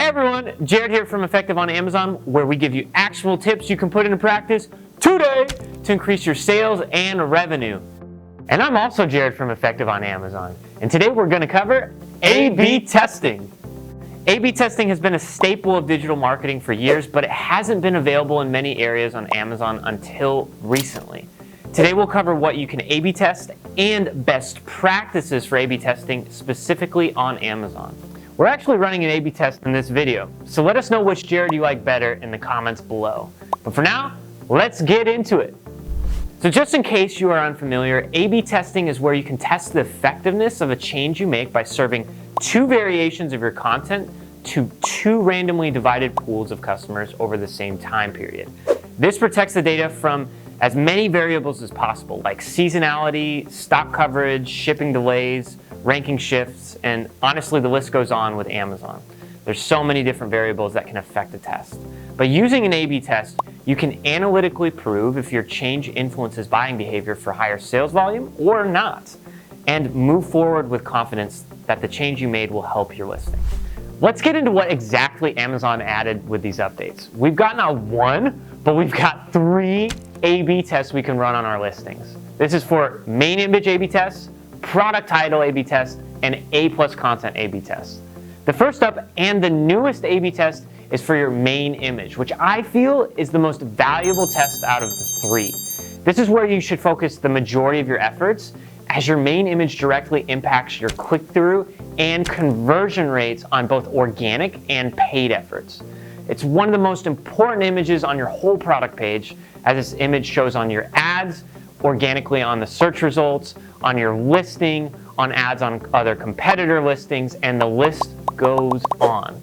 Hey everyone, Jared here from Effective on Amazon, where we give you actionable tips you can put into practice today to increase your sales and revenue. And I'm also Jared from Effective on Amazon, and today we're going to cover A/B testing. A/B testing has been a staple of digital marketing for years, but it hasn't been available in many areas on Amazon until recently. Today we'll cover what you can A/B test and best practices for A/B testing specifically on Amazon. We're actually running an A/B test in this video, so let us know which Jared you like better in the comments below. But for now, let's get into it. So just in case you are unfamiliar, A/B testing is where you can test the effectiveness of a change you make by serving two variations of your content to two randomly divided pools of customers over the same time period. This protects the data from as many variables as possible, like seasonality, stock coverage, shipping delays, ranking shifts, and honestly, the list goes on with Amazon. There's so many different variables that can affect the test. But using an A/B test, you can analytically prove if your change influences buying behavior for higher sales volume or not, and move forward with confidence that the change you made will help your listing. Let's get into what exactly Amazon added with these updates. We've got not one, but we've got 3 A/B tests we can run on our listings. This is for main image A/B tests, product title A/B test, and A+ content A/B test. The first up and the newest A/B test is for your main image, which I feel is the most valuable test out of the 3. This is where you should focus the majority of your efforts, as your main image directly impacts your click-through and conversion rates on both organic and paid efforts. It's one of the most important images on your whole product page, as this image shows on your ads, organically on the search results, on your listing, on ads on other competitor listings, and the list goes on.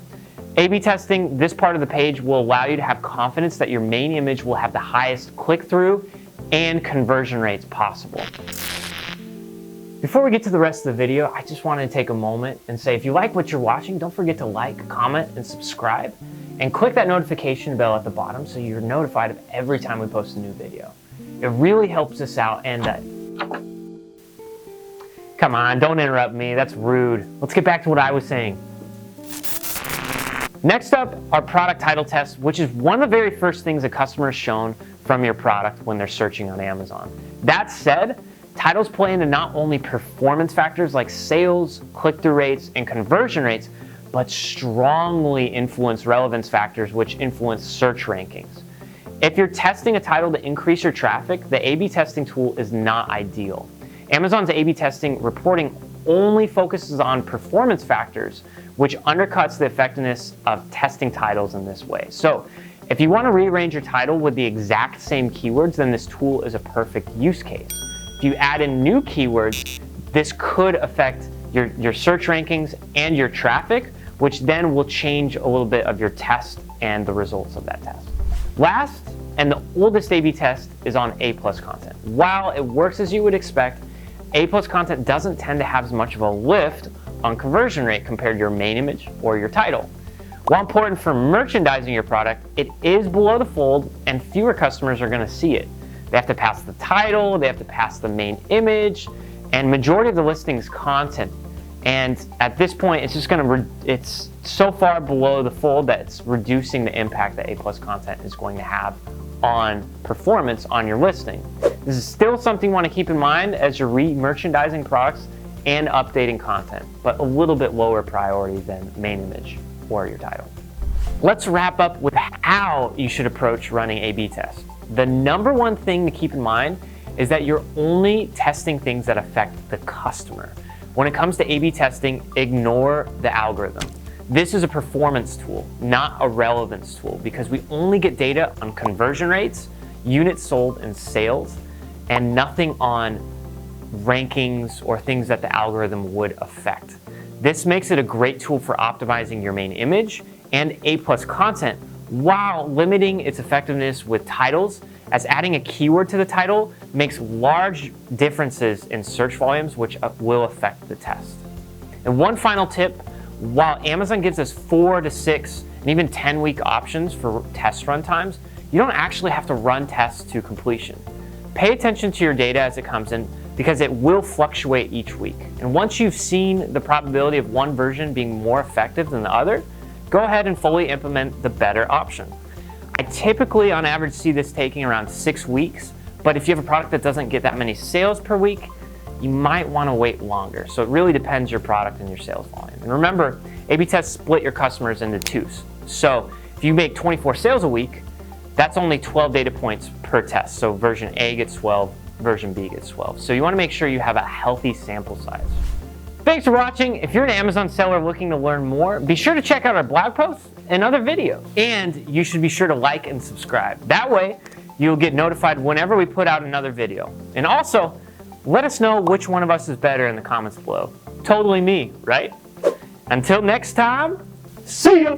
A/B testing this part of the page will allow you to have confidence that your main image will have the highest click-through and conversion rates possible. Before we get to the rest of the video, I just wanted to take a moment and say if you like what you're watching, don't forget to like, comment, and subscribe, and click that notification bell at the bottom so you're notified of every time we post a new video. It really helps us out, and come on, don't interrupt me, that's rude. Let's get back to what I was saying. Next up, our product title test, which is one of the very first things a customer is shown from your product when they're searching on Amazon. That said, titles play into not only performance factors like sales, click-through rates, and conversion rates, but strongly influence relevance factors which influence search rankings. If you're testing a title to increase your traffic, the A/B testing tool is not ideal. Amazon's A/B testing reporting only focuses on performance factors, which undercuts the effectiveness of testing titles in this way. So if you want to rearrange your title with the exact same keywords, then this tool is a perfect use case. If you add in new keywords, this could affect your search rankings and your traffic, which then will change a little bit of your test and the results of that test. Last, and the oldest A/B test is on A+ content. While it works as you would expect, A+ content doesn't tend to have as much of a lift on conversion rate compared to your main image or your title. While important for merchandising your product, it is below the fold and fewer customers are going to see it. They have to pass the title, they have to pass the main image, and majority of the listing's content. And at this point, it's just it's so far below the fold that it's reducing the impact that A+ content is going to have on performance on your listing. This is still something you want to keep in mind as you're re-merchandising products and updating content, but a little bit lower priority than main image or your title. Let's wrap up with how you should approach running A/B tests. The number one thing to keep in mind is that you're only testing things that affect the customer. When it comes to A/B testing, ignore the algorithm. This is a performance tool, not a relevance tool, because we only get data on conversion rates, units sold, and sales, and nothing on rankings or things that the algorithm would affect. This makes it a great tool for optimizing your main image and A+ content while limiting its effectiveness with titles, as adding a keyword to the title makes large differences in search volumes, which will affect the test. And one final tip, while Amazon gives us 4 to 6 and even 10-week options for test run times, you don't actually have to run tests to completion. Pay attention to your data as it comes in, because it will fluctuate each week. And once you've seen the probability of one version being more effective than the other, go ahead and fully implement the better option. I typically, on average, see this taking around 6 weeks, but if you have a product that doesn't get that many sales per week, you might want to wait longer. So it really depends your product and your sales volume. And remember, A/B tests split your customers into twos. So if you make 24 sales a week, that's only 12 data points per test. So version A gets 12, version B gets 12. So you want to make sure you have a healthy sample size. Thanks for watching. If you're an Amazon seller looking to learn more, be sure to check out our blog posts and other videos. And you should be sure to like and subscribe. That way, you'll get notified whenever we put out another video. And also, let us know which one of us is better in the comments below. Totally me, right? Until next time, see ya!